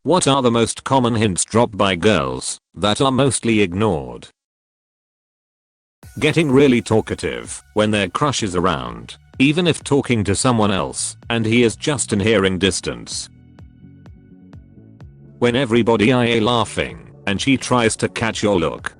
What are the most common hints dropped by girls that are mostly ignored? Getting really talkative when their crush is around, even if talking to someone else and he is just in hearing distance. When everybody is laughing and she tries to catch your look.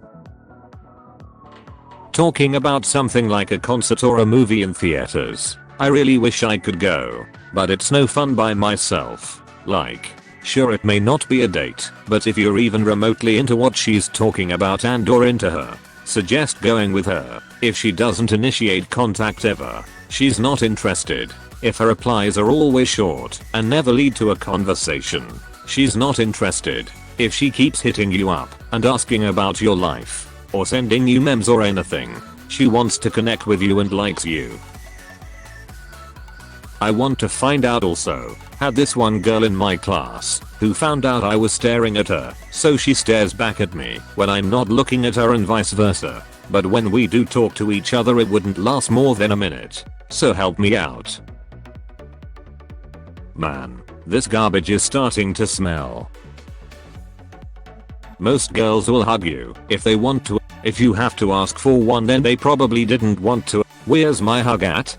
Talking about something like a concert or a movie in theaters. I really wish I could go, but it's no fun by myself. Like, sure it may not be a date, but if you're even remotely into what she's talking about and or into her, suggest going with her. If she doesn't initiate contact ever, she's not interested. If her replies are always short and never lead to a conversation, she's not interested. If she keeps hitting you up and asking about your life, or sending you memes or anything, she wants to connect with you and likes you. I want to find out also. Had this one girl in my class who found out I was staring at her, so she stares back at me when I'm not looking at her and vice versa. But when we do talk to each other it wouldn't last more than a minute. So help me out. Man, this garbage is starting to smell. Most girls will hug you if they want to. If you have to ask for one then they probably didn't want to. Where's my hug at?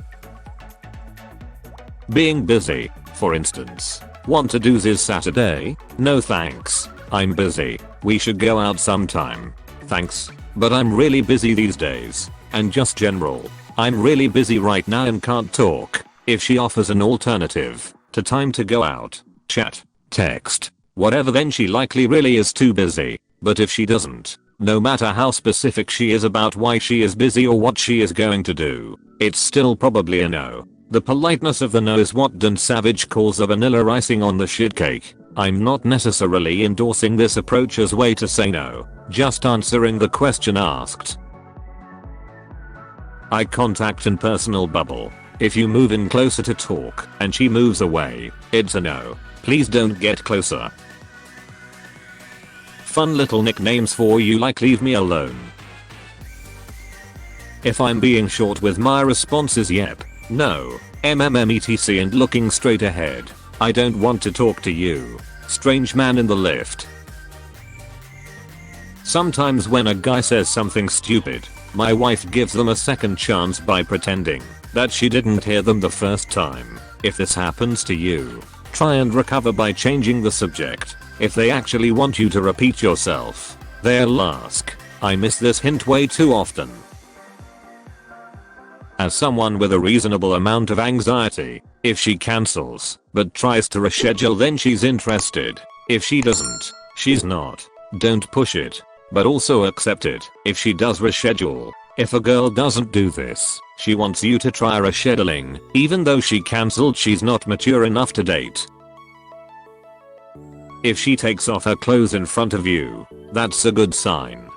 Being busy, for instance. Want to do this Saturday? No thanks. I'm busy. We should go out sometime. Thanks, but I'm really busy these days. And just general. I'm really busy right now and can't talk. If she offers an alternative to time to go out, chat, text, whatever, then she likely really is too busy. But if she doesn't, no matter how specific she is about why she is busy or what she is going to do, it's still probably a no. The politeness of the no is what Don Savage calls a vanilla icing on the shit cake. I'm not necessarily endorsing this approach as way to say no, just answering the question asked. Eye contact and personal bubble. If you move in closer to talk and she moves away, it's a no. Please don't get closer. Fun little nicknames for you like leave me alone. If I'm being short with my responses, yep, no, etc and looking straight ahead. I don't want to talk to you. Strange man in the lift. Sometimes when a guy says something stupid, my wife gives them a second chance by pretending that she didn't hear them the first time. If this happens to you, try and recover by changing the subject. If they actually want you to repeat yourself, they'll ask. I miss this hint way too often. As someone with a reasonable amount of anxiety, if she cancels but tries to reschedule then she's interested. If she doesn't, she's not. Don't push it, but also accept it if she does reschedule. If a girl doesn't do this, she wants you to try rescheduling. Even though she cancelled, she's not mature enough to date. If she takes off her clothes in front of you, that's a good sign.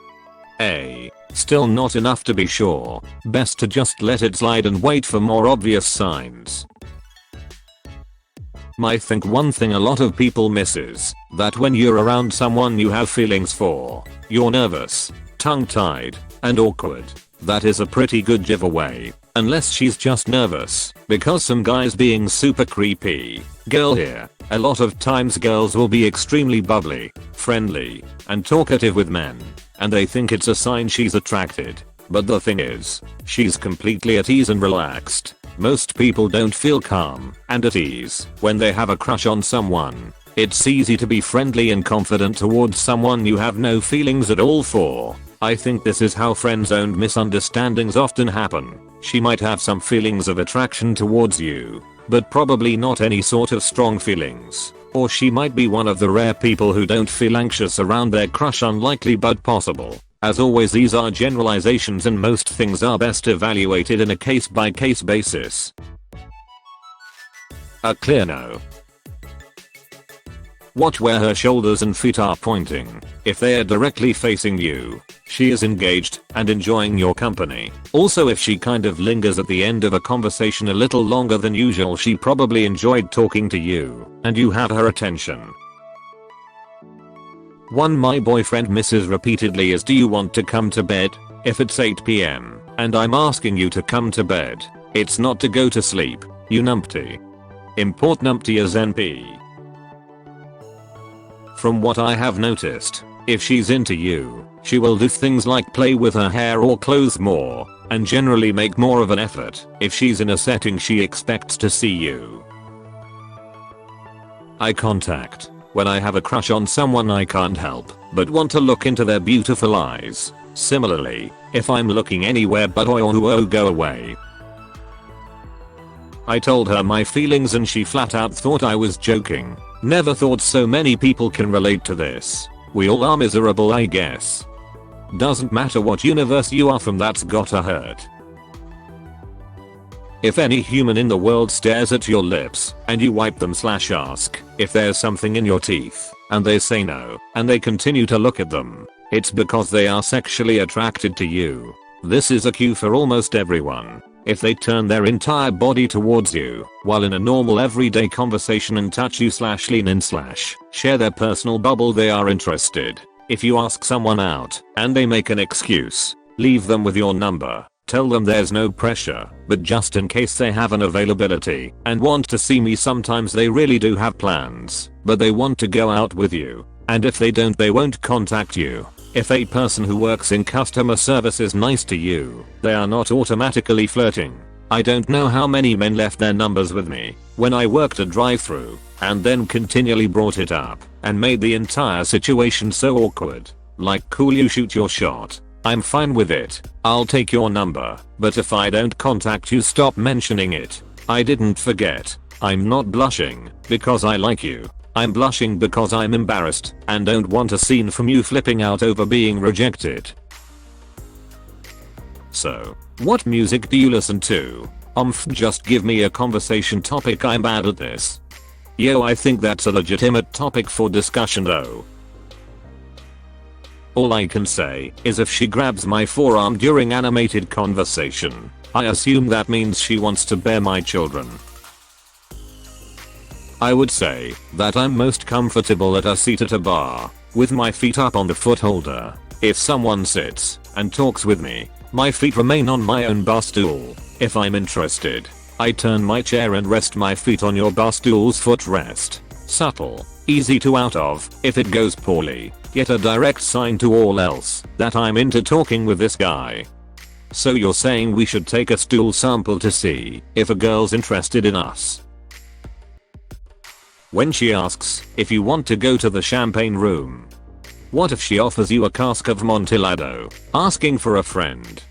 Still not enough to be sure. Best to just let it slide and wait for more obvious signs. I think one thing a lot of people miss is that when you're around someone you have feelings for, you're nervous, tongue-tied, and awkward. That is a pretty good giveaway. Unless she's just nervous because some guy's being super creepy. Girl here. A lot of times girls will be extremely bubbly, friendly, and talkative with men, and they think it's a sign she's attracted. But the thing is, she's completely at ease and relaxed. Most people don't feel calm and at ease when they have a crush on someone. It's easy to be friendly and confident towards someone you have no feelings at all for. I think this is how friend-zoned misunderstandings often happen. She might have some feelings of attraction towards you, but probably not any sort of strong feelings. Or she might be one of the rare people who don't feel anxious around their crush. Unlikely but possible. As always, these are generalizations and most things are best evaluated in a case-by-case basis. A clear no. Watch where her shoulders and feet are pointing. If they are directly facing you, she is engaged and enjoying your company. Also, if she kind of lingers at the end of a conversation a little longer than usual, she probably enjoyed talking to you and you have her attention. One my boyfriend misses repeatedly is, do you want to come to bed? If it's 8 PM and I'm asking you to come to bed, it's not to go to sleep, you numpty. Import numpty as NP. From what I have noticed, if she's into you, she will do things like play with her hair or clothes more, and generally make more of an effort if she's in a setting she expects to see you. Eye contact. When I have a crush on someone I can't help but want to look into their beautiful eyes. Similarly, if I'm looking anywhere but go away. I told her my feelings and she flat out thought I was joking. Never thought so many people can relate to this. We all are miserable, I guess. Doesn't matter what universe you are from, that's gotta hurt. If any human in the world stares at your lips and you wipe them / ask if there's something in your teeth and they say no and they continue to look at them, it's because they are sexually attracted to you. This is a cue for almost everyone. If they turn their entire body towards you while in a normal everyday conversation and touch you / lean in / share their personal bubble, they are interested. If you ask someone out and they make an excuse, leave them with your number. Tell them there's no pressure, but just in case they have an availability and want to see me, sometimes they really do have plans, but they want to go out with you. And if they don't, they won't contact you. If a person who works in customer service is nice to you, they are not automatically flirting. I don't know how many men left their numbers with me when I worked a drive-thru and then continually brought it up and made the entire situation so awkward. Like, cool, you shoot your shot. I'm fine with it. I'll take your number, but if I don't contact you, stop mentioning it. I didn't forget. I'm not blushing because I like you. I'm blushing because I'm embarrassed and don't want a scene from you flipping out over being rejected. So, what music do you listen to? Just give me a conversation topic, I'm bad at this. Yo, I think that's a legitimate topic for discussion though. All I can say is if she grabs my forearm during animated conversation, I assume that means she wants to bear my children. I would say that I'm most comfortable at a seat at a bar, with my feet up on the foot holder. If someone sits and talks with me, my feet remain on my own bar stool. If I'm interested, I turn my chair and rest my feet on your bar stool's footrest. Subtle, easy to out of if it goes poorly, yet a direct sign to all else that I'm into talking with this guy. So you're saying we should take a stool sample to see if a girl's interested in us? When she asks if you want to go to the champagne room, what if she offers you a cask of Montillado, asking for a friend?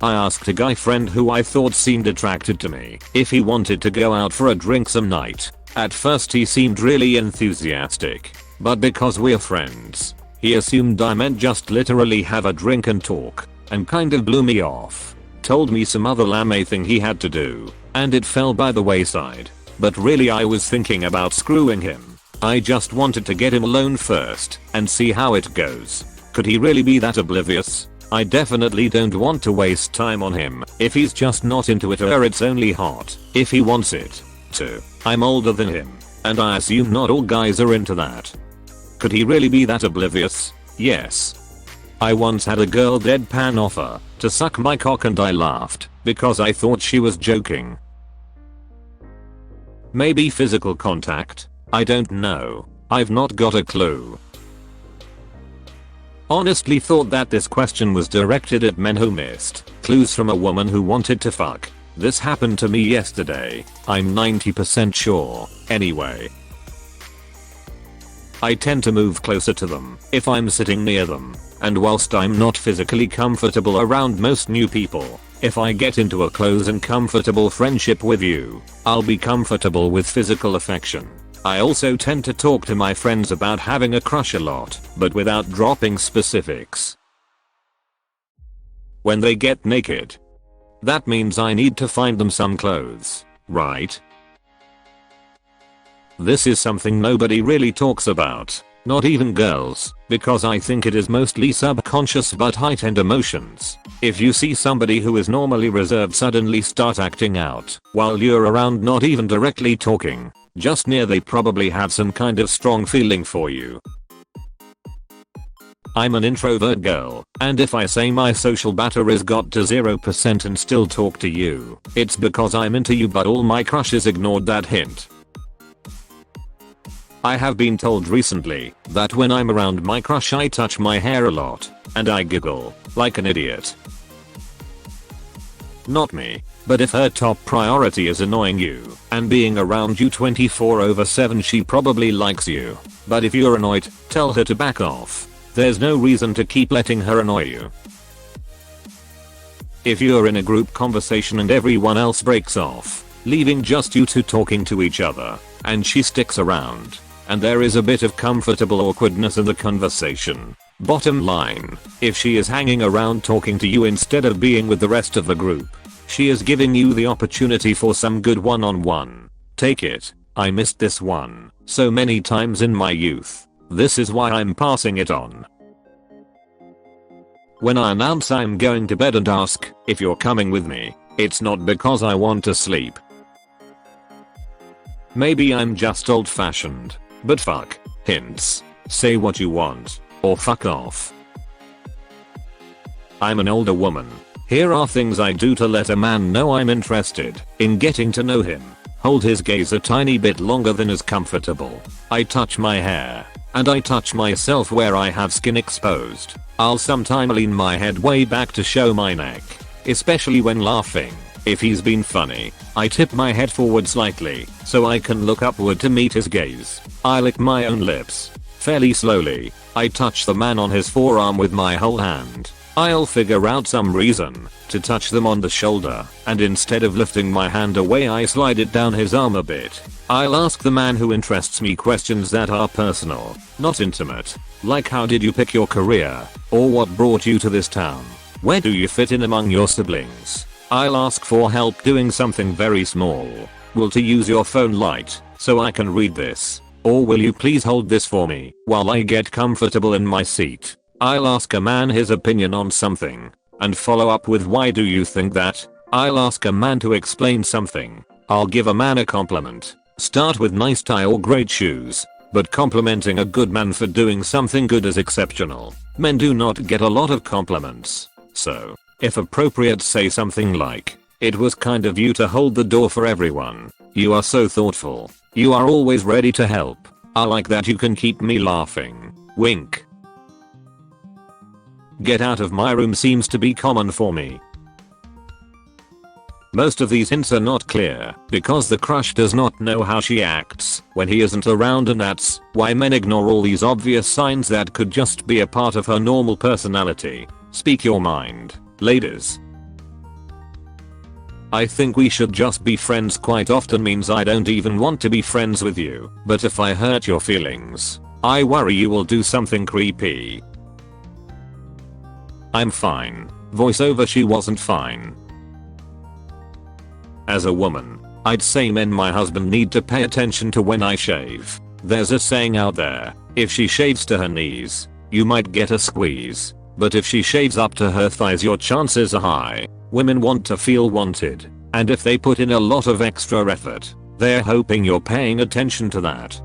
I asked a guy friend who I thought seemed attracted to me if he wanted to go out for a drink some night. At first he seemed really enthusiastic, but because we're friends, he assumed I meant just literally have a drink and talk, and kind of blew me off. Told me some other lame thing he had to do, and it fell by the wayside. But really I was thinking about screwing him. I just wanted to get him alone first and see how it goes. Could he really be that oblivious? I definitely don't want to waste time on him if he's just not into it, or it's only hot if he wants it to. I'm older than him, and I assume not all guys are into that. Could he really be that oblivious? Yes. I once had a girl deadpan offer to suck my cock and I laughed because I thought she was joking. Maybe physical contact? I don't know. I've not got a clue. Honestly thought that this question was directed at men who missed clues from a woman who wanted to fuck. This happened to me yesterday. I'm 90% sure. Anyway. I tend to move closer to them if I'm sitting near them, and whilst I'm not physically comfortable around most new people, if I get into a close and comfortable friendship with you, I'll be comfortable with physical affection. I also tend to talk to my friends about having a crush a lot, but without dropping specifics. When they get naked, that means I need to find them some clothes, right? This is something nobody really talks about, not even girls, because I think it is mostly subconscious but heightened emotions. If you see somebody who is normally reserved suddenly start acting out while you're around, not even directly talking, just near, they probably have some kind of strong feeling for you. I'm an introvert girl, and if I say my social battery's got to 0% and still talk to you, it's because I'm into you, but all my crushes ignored that hint. I have been told recently that when I'm around my crush I touch my hair a lot, and I giggle like an idiot. Not me, but if her top priority is annoying you and being around you 24/7 she probably likes you. But if you're annoyed, tell her to back off. There's no reason to keep letting her annoy you. If you're in a group conversation and everyone else breaks off, leaving just you two talking to each other, and she sticks around, and there is a bit of comfortable awkwardness in the conversation. Bottom line, if she is hanging around talking to you instead of being with the rest of the group, she is giving you the opportunity for some good one-on-one. Take it. I missed this one so many times in my youth. This is why I'm passing it on. When I announce I'm going to bed and ask if you're coming with me, it's not because I want to sleep. Maybe I'm just old-fashioned, but fuck, hints. Say what you want, or fuck off. I'm an older woman. Here are things I do to let a man know I'm interested in getting to know him. Hold his gaze a tiny bit longer than is comfortable. I touch my hair, and I touch myself where I have skin exposed. I'll sometimes lean my head way back to show my neck, especially when laughing. If he's been funny, I tip my head forward slightly so I can look upward to meet his gaze. I lick my own lips. Fairly slowly, I touch the man on his forearm with my whole hand. I'll figure out some reason to touch them on the shoulder, and instead of lifting my hand away I slide it down his arm a bit. I'll ask the man who interests me questions that are personal, not intimate, like how did you pick your career, or what brought you to this town, where do you fit in among your siblings. I'll ask for help doing something very small. Will to use your phone light so I can read this, or will you please hold this for me while I get comfortable in my seat. I'll ask a man his opinion on something, and follow up with why do you think that. I'll ask a man to explain something. I'll give a man a compliment. Start with nice tie or great shoes, but complimenting a good man for doing something good is exceptional. Men do not get a lot of compliments, so, if appropriate, say something like, "It was kind of you to hold the door for everyone. You are so thoughtful. You are always ready to help. I like that you can keep me laughing. Wink." Get out of my room seems to be common for me. Most of these hints are not clear because the crush does not know how she acts when he isn't around, and that's why men ignore all these obvious signs that could just be a part of her normal personality. Speak your mind, ladies. "I think we should just be friends" quite often means I don't even want to be friends with you, but if I hurt your feelings, I worry you will do something creepy. "I'm fine." Voiceover, she wasn't fine. As a woman, I'd say men my husband need to pay attention to when I shave. There's a saying out there, if she shaves to her knees, you might get a squeeze, but if she shaves up to her thighs your chances are high. Women want to feel wanted, and if they put in a lot of extra effort, they're hoping you're paying attention to that.